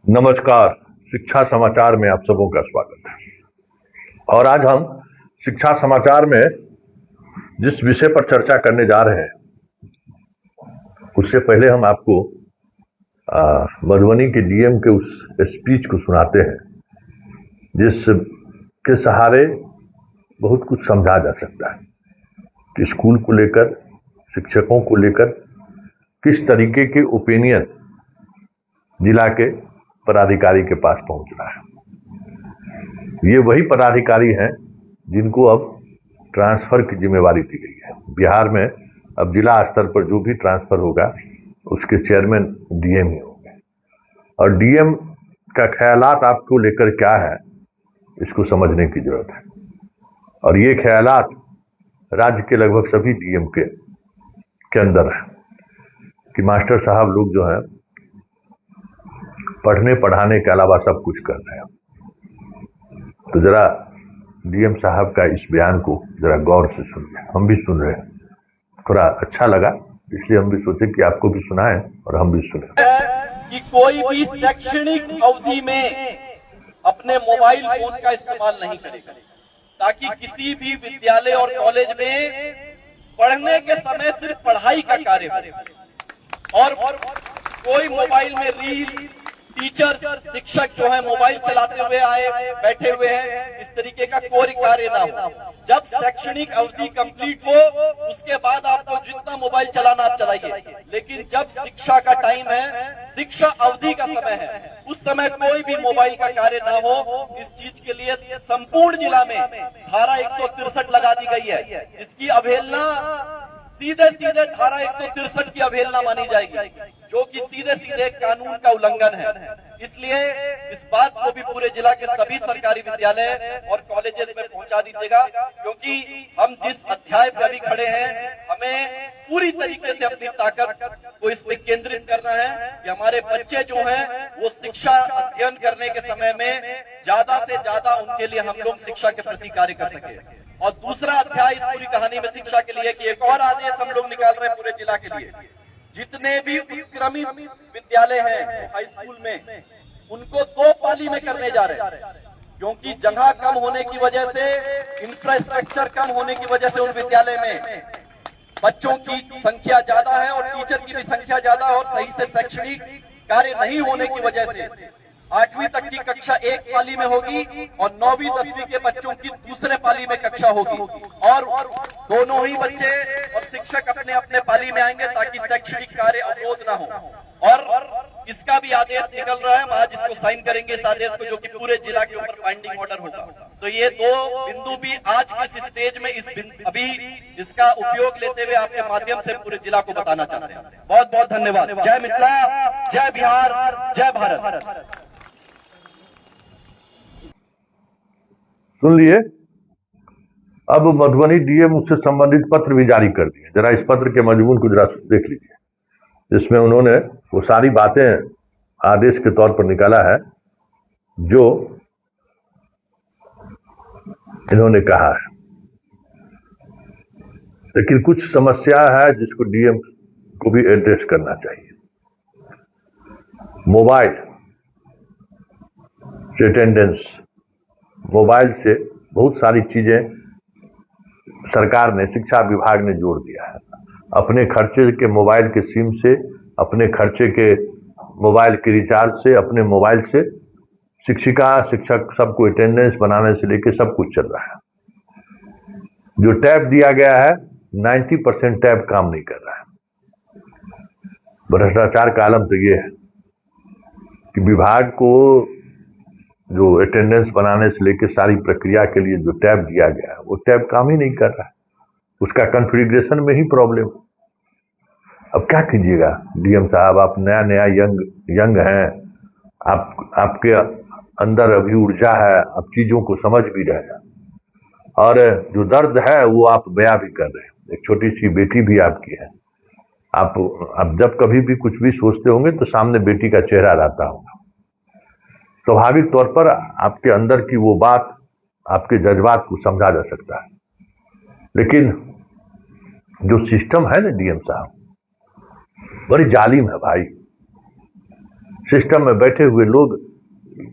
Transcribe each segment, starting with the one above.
नमस्कार। शिक्षा समाचार में आप सबों का स्वागत है। और आज हम शिक्षा समाचार में जिस विषय पर चर्चा करने जा रहे हैं उससे पहले हम आपको मधुबनी के डीएम के उस स्पीच को सुनाते हैं जिसके सहारे बहुत कुछ समझा जा सकता है कि स्कूल को लेकर, शिक्षकों को लेकर किस तरीके के ओपिनियन जिला के पदाधिकारी के पास पहुंच रहा है। ये वही पदाधिकारी हैं जिनको अब ट्रांसफर की जिम्मेवारी दी गई है। बिहार में अब जिला स्तर पर जो भी ट्रांसफर होगा उसके चेयरमैन डीएम ही होंगे। और डीएम का ख्यालात आपको लेकर क्या है इसको समझने की जरूरत है। और ये ख्यालात राज्य के लगभग सभी डीएम के अंदर है कि मास्टर साहब लोग जो है पढ़ने पढ़ाने के अलावा सब कुछ कर रहे हैं। तो जरा डीएम साहब का इस बयान को जरा गौर से सुनिए। हम भी सुन रहे हैं, थोड़ा अच्छा लगा, इसलिए हम भी सोचे कि आपको भी सुनाएं और हम भी सुने। कि कोई भी शैक्षणिक अवधि में अपने मोबाइल फोन का इस्तेमाल नहीं करेगा, ताकि किसी भी विद्यालय और कॉलेज में पढ़ने के समय सिर्फ पढ़ाई का कार्य हो। और कोई मोबाइल में रील, टीचर, शिक्षक जो है मोबाइल चलाते हुए बैठे हुए हैं, इस तरीके का कोई कार्य ना हो। जब शैक्षणिक अवधि कंप्लीट हो उसके बाद आपको जितना मोबाइल चलाना आप चलाइए, लेकिन जब शिक्षा का टाइम है, शिक्षा अवधि का समय है, उस समय कोई भी मोबाइल का कार्य ना हो। इस चीज के लिए संपूर्ण जिला में धारा 163 लगा दी गई है, जिसकी अवहेलना सीधे धारा 163 की अवहेलना मानी जाएगी, जो कि सीधे कानून का उल्लंघन है। इसलिए इस बात को भी पूरे जिला के सभी सरकारी विद्यालय और कॉलेजेस में पहुंचा दीजिएगा, क्योंकि हम जिस अध्याय पे अभी खड़े हैं हमें पूरी तरीके से अपनी ताकत को इस पे केंद्रित करना है कि हमारे बच्चे जो हैं वो शिक्षा अध्ययन करने के समय में ज्यादा से ज्यादा उनके लिए हम लोग शिक्षा के प्रति कार्य कर सके। और दूसरा अध्याय इस पूरी कहानी में शिक्षा के लिए कि एक और आदेश हम लोग निकाल रहे हैं पूरे जिला के लिए। जितने भी उत्क्रमित विद्यालय हैं हाई स्कूल में, उनको 2 पाली में करने जा रहे हैं, क्योंकि जगह कम होने की वजह से, इंफ्रास्ट्रक्चर कम होने की वजह से उन विद्यालय में बच्चों की संख्या ज्यादा है और टीचर की भी संख्या ज्यादा है, और सही से शैक्षणिक कार्य नहीं होने की वजह से 8वीं तक की कक्षा एक पाली में होगी और 9वीं 10वीं के बच्चों की दूसरे पाली में कक्षा होगी, और दोनों ही बच्चे और शिक्षक अपने अपने पाली में आएंगे ताकि शैक्षणिक कार्य अवरोध ना हो। और इसका भी आदेश निकल रहा है, हम आज इसको साइन करेंगे इस आदेश को, जो कि पूरे जिला के ऊपर बाइंडिंग ऑर्डर होगा। तो ये 2 बिंदु भी आज के इस स्टेज में अभी इसका उपयोग लेते हुए आपके माध्यम से पूरे जिला को बताना चाहते हैं। बहुत बहुत धन्यवाद। जय मिथिला, जय बिहार, जय भारत। सुन लिए। अब मधुबनी डीएम उससे संबंधित पत्र भी जारी कर दिए। जरा इस पत्र के मजमून को जरा देख लीजिए, जिसमें उन्होंने वो सारी बातें आदेश के तौर पर निकाला है जो इन्होंने कहा है। लेकिन कुछ समस्या है जिसको डीएम को भी एड्रेस करना चाहिए। मोबाइल से अटेंडेंस, मोबाइल से बहुत सारी चीजें सरकार ने, शिक्षा विभाग ने जोड़ दिया है। अपने खर्चे के मोबाइल के सिम से, अपने खर्चे के मोबाइल के रिचार्ज से, अपने मोबाइल से शिक्षिका, शिक्षक सबको अटेंडेंस बनाने से लेकर सब कुछ चल रहा है। जो टैब दिया गया है 90% टैब काम नहीं कर रहा है। भ्रष्टाचार का आलम तो ये है कि विभाग को जो अटेंडेंस बनाने से लेकर सारी प्रक्रिया के लिए जो टैब दिया गया है वो टैब काम ही नहीं कर रहा है। उसका कॉन्फ़िगरेशन में ही प्रॉब्लम। अब क्या कीजिएगा डीएम साहब, आप नया यंग हैं, आपके अंदर अभी ऊर्जा है, आप चीजों को समझ भी रहे हैं और जो दर्द है वो आप बयां भी कर रहे हैं। एक छोटी सी बेटी भी आपकी है। आप जब कभी भी कुछ भी सोचते होंगे तो सामने बेटी का चेहरा रहता होगा। स्वाभाविक तौर पर आपके अंदर की वो बात, आपके जज्बात को समझा जा सकता है। लेकिन जो सिस्टम है ना डीएम साहब, बड़ी जालिम है भाई। सिस्टम में बैठे हुए लोग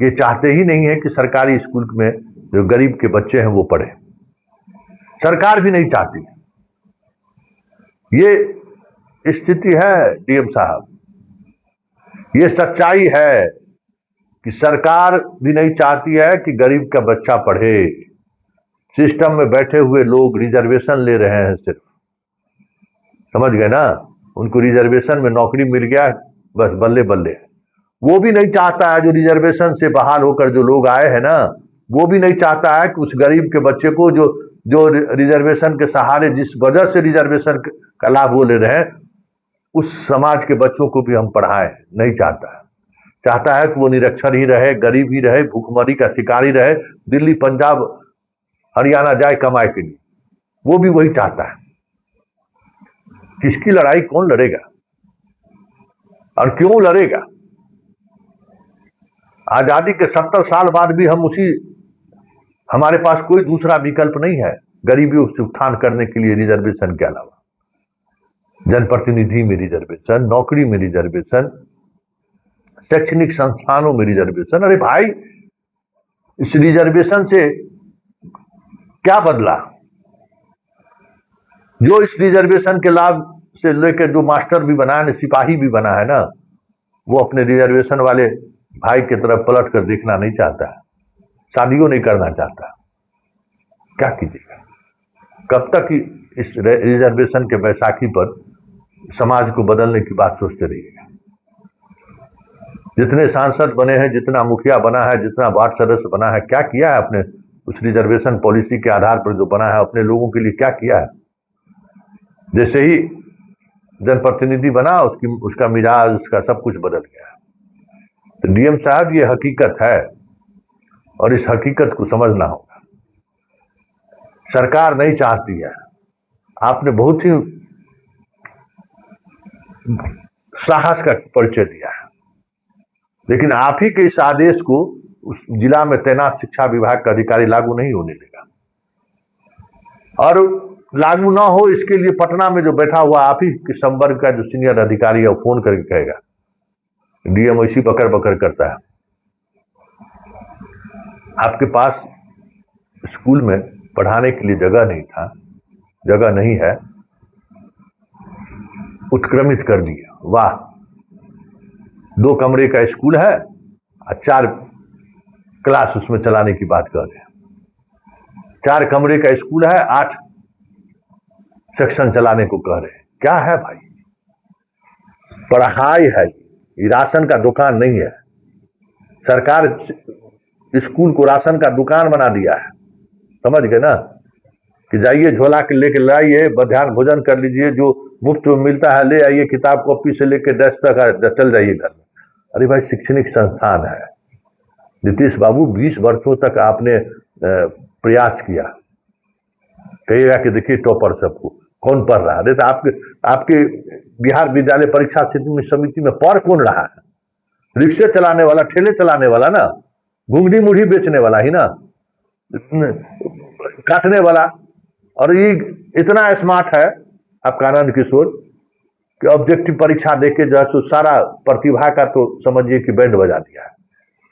ये चाहते ही नहीं है कि सरकारी स्कूल में जो गरीब के बच्चे हैं वो पढ़े। सरकार भी नहीं चाहती। ये स्थिति है डीएम साहब, ये सच्चाई है कि सरकार भी नहीं चाहती है कि गरीब का बच्चा पढ़े। सिस्टम में बैठे हुए लोग रिजर्वेशन ले रहे हैं सिर्फ, समझ गए ना, उनको रिजर्वेशन में नौकरी मिल गया, बस बल्ले बल्ले। वो भी नहीं चाहता है, जो रिजर्वेशन से बहाल होकर जो लोग आए हैं ना, वो भी नहीं चाहता है कि उस गरीब के बच्चे को जो रिजर्वेशन के सहारे, जिस वजह से रिजर्वेशन का लाभ वो ले रहे हैं, उस समाज के बच्चों को भी हम पढ़ाएं। नहीं चाहता है। चाहता है कि वो निरक्षर ही रहे, गरीब ही रहे, भूखमरी का शिकार ही रहे, दिल्ली पंजाब हरियाणा जाए कमाए के लिए। वो भी वही चाहता है। किसकी लड़ाई कौन लड़ेगा और क्यों लड़ेगा? आजादी के 70 साल बाद भी हमारे पास कोई दूसरा विकल्प नहीं है गरीबी से उत्थान करने के लिए रिजर्वेशन के अलावा। जनप्रतिनिधि में रिजर्वेशन, नौकरी में रिजर्वेशन, शैक्षणिक संस्थानों में रिजर्वेशन। अरे भाई, इस रिजर्वेशन से क्या बदला? जो इस रिजर्वेशन के लाभ से लेकर जो मास्टर भी बना है, सिपाही भी बना है ना, वो अपने रिजर्वेशन वाले भाई की तरफ पलट कर देखना नहीं चाहता है, शादियों नहीं करना चाहता। क्या कीजिएगा? कब तक इस रिजर्वेशन के बैसाखी पर समाज को बदलने की बात सोचते रहिएगा? जितने सांसद बने हैं, जितना मुखिया बना है, जितना वार्ड सदस्य बना है, क्या किया है अपने उस रिजर्वेशन पॉलिसी के आधार पर जो बना है, अपने लोगों के लिए क्या किया है? जैसे ही जनप्रतिनिधि बना, उसका मिजाज, उसका सब कुछ बदल गया। तो डीएम साहब, ये हकीकत है और इस हकीकत को समझना होगा। सरकार नहीं चाहती है। आपने बहुत ही साहस का परिचय दिया है, लेकिन आप ही के इस आदेश को उस जिला में तैनात शिक्षा विभाग का अधिकारी लागू नहीं होने देगा। और लागू ना हो इसके लिए पटना में जो बैठा हुआ आप ही के संवर्ग का जो सीनियर अधिकारी है, वो फोन करके कहेगा। डीएम ऐसी बकर बकर करता है। आपके पास स्कूल में पढ़ाने के लिए जगह नहीं था, जगह नहीं है, उत्क्रमित कर दिया। वाह, 2 कमरे का स्कूल है और 4 क्लास उसमें चलाने की बात कर रहे हैं। 4 कमरे का स्कूल है, 8 सेक्शन चलाने को कह रहे हैं। क्या है भाई? पढ़ाई है, ये राशन का दुकान नहीं है। सरकार स्कूल को राशन का दुकान बना दिया है, समझ गए ना, कि जाइए झोला के लेके लाइए, मध्याह्न भोजन कर लीजिए, जो मुफ्त में मिलता है ले आइए, किताब कॉपी से लेके डेस्क तक चल जाइए घर में। अरे भाई, शैक्षणिक संस्थान है। नीतीश बाबू, 20 वर्षों तक आपने प्रयास किया, कहिएगा कि देखिए टॉपर सबको कौन पढ़ रहा है। तो आपके बिहार विद्यालय परीक्षा समिति में पढ़ कौन रहा है? रिक्शे चलाने वाला, ठेले चलाने वाला ना, घुंगनी मुढ़ी बेचने वाला ही ना, काटने वाला। और ये इतना स्मार्ट है आपका आनंद किशोर कि ऑब्जेक्टिव परीक्षा देके जो है सारा प्रतिभा का तो समझिए कि बैंड बजा दिया है।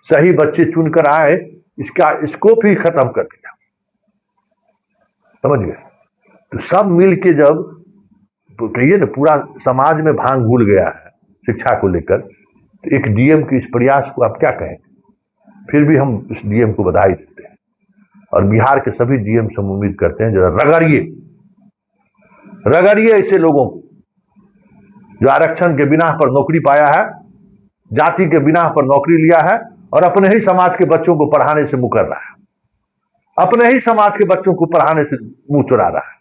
सही बच्चे चुनकर आए, इसका स्कोप ही खत्म कर दिया, समझ गए? तो सब मिल के जब तो कहिए ना, पूरा समाज में भांग घुल गया है शिक्षा को लेकर, तो एक डीएम के इस प्रयास को आप क्या कहें? फिर भी हम इस डीएम को बधाई देते हैं और बिहार के सभी डीएम से उम्मीद करते हैं जरा रगड़िए ऐसे लोगों को जो आरक्षण के बिना पर नौकरी पाया है, जाति के बिना पर नौकरी लिया है और अपने ही समाज के बच्चों को पढ़ाने से मुकर रहा है, अपने ही समाज के बच्चों को पढ़ाने से मुंह चुरा रहा है।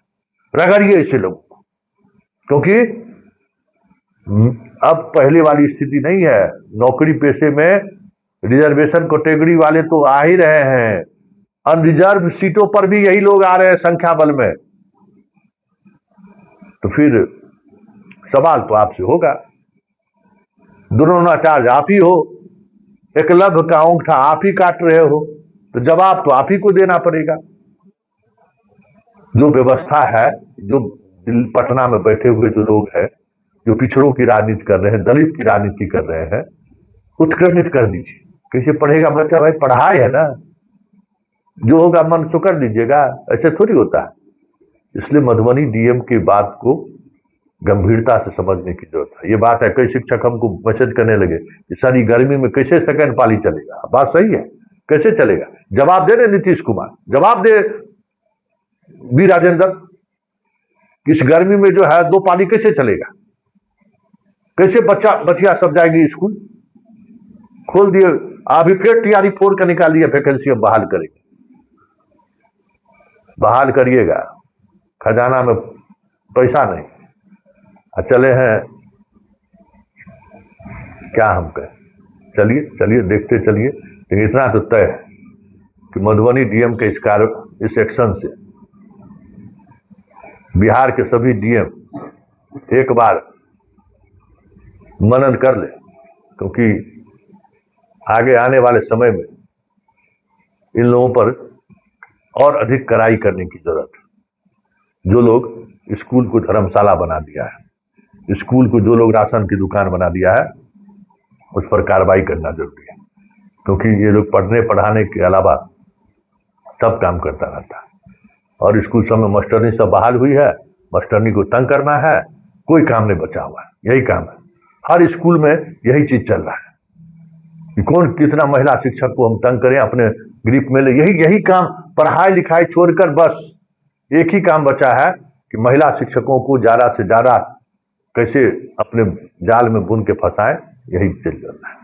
रगड़िए ऐसे लोगों को, क्योंकि अब पहले वाली स्थिति नहीं है। नौकरी पेशे में रिजर्वेशन कैटेगरी वाले तो आ ही रहे हैं, अनरिजर्व सीटों पर भी यही लोग आ रहे हैं संख्या बल में। तो फिर सवाल तो आपसे होगा, द्रोणाचार्य आप ही हो, एकलव्य का अंगूठा आप ही काट रहे हो, तो जवाब तो आप ही को देना पड़ेगा। जो व्यवस्था है, जो पटना में बैठे हुए जो लोग हैं, जो पिछड़ों की राजनीति कर रहे हैं, दलित की राजनीति कर रहे हैं, उत्क्रमित कर दीजिए। कैसे पढ़ेगा बच्चा? भाई पढ़ाई है ना, जो होगा मन तो कर दीजिएगा, ऐसे थोड़ी होता है। इसलिए मधुबनी डीएम की बात को गंभीरता से समझने की जरूरत है। ये बात है, कई शिक्षक हमको मैसेज करने लगे कि सारी गर्मी में कैसे सेकंड पाली चलेगा। बात सही है, कैसे चलेगा? जवाब दे रहे नीतीश कुमार, जवाब दे बी राजेंद्र, इस गर्मी में जो है 2 पाली कैसे चलेगा? कैसे बच्चियां सब जाएगी स्कूल? खोल दिए, अभी फिर टीआरई 4 का निकाल दिया वैकेंसी, अब बहाल करेंगे। बहाल करिएगा, खजाना में पैसा नहीं, चले हैं क्या हम कहें। चलिए चलिए देखते चलिए, लेकिन इतना तो तय है कि मधुबनी डीएम के इस एक्शन से बिहार के सभी डीएम एक बार मनन कर ले, क्योंकि आगे आने वाले समय में इन लोगों पर और अधिक कड़ाई करने की जरूरत है। जो लोग स्कूल को धर्मशाला बना दिया है, स्कूल को जो लोग राशन की दुकान बना दिया है, उस पर कार्रवाई करना जरूरी है, क्योंकि ये लोग पढ़ने पढ़ाने के अलावा सब काम करता रहता है। और स्कूल सब में मास्टरनी सब बहाल हुई है, मास्टरनी को तंग करना है, कोई काम नहीं बचा हुआ है, यही काम है। हर स्कूल में यही चीज चल रहा है कि कौन कितना महिला शिक्षक को हम तंग करें, अपने ग्रिप में ले। यही काम, पढ़ाई लिखाई छोड़कर बस एक ही काम बचा है कि महिला शिक्षकों को ज्यादा से ज्यादा कैसे अपने जाल में बुन के फंसाएं, यही चल रहा है।